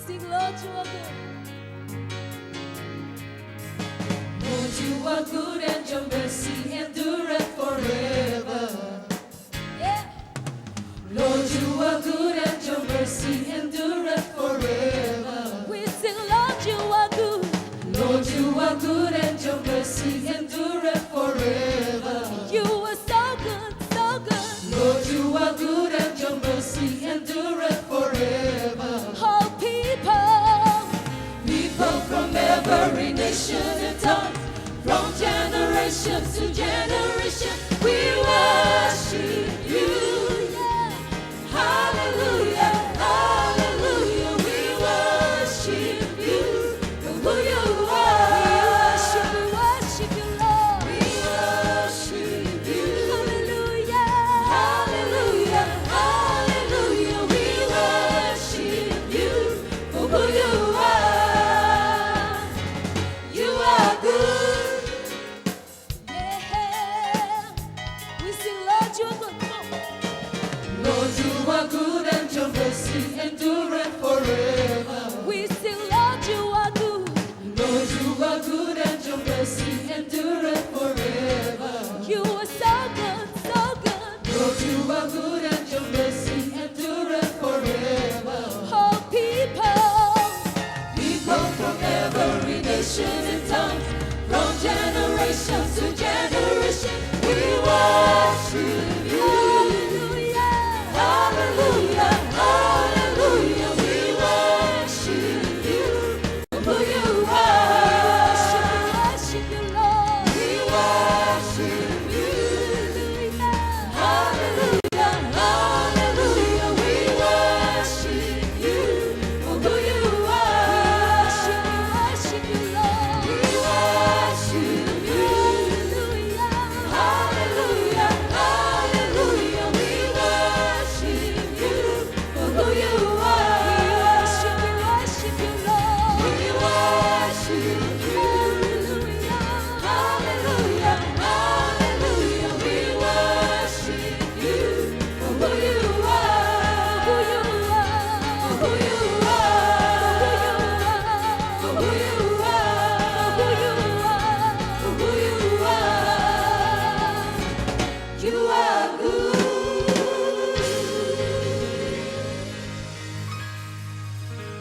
sing, Lord, you are good. Lord, you are good and your mercy endureth forever. Yeah. Lord, you are good and your mercy endureth forever. We sing, Lord, you are good. Lord, you are good and your mercy endureth forever. You are so good, so good. Lord, you are good and your mercy endureth forever. All People from every nation and tongue, from generation to generation, we worship you. Hallelujah, hallelujah, we worship you for who you are. we worship you, Lord. We worship you. Hallelujah. Hallelujah, hallelujah, we worship you for who you are. You are good. Yeah. We sing, Lord, you are good. Come on. Lord, you are good and your mercy endureth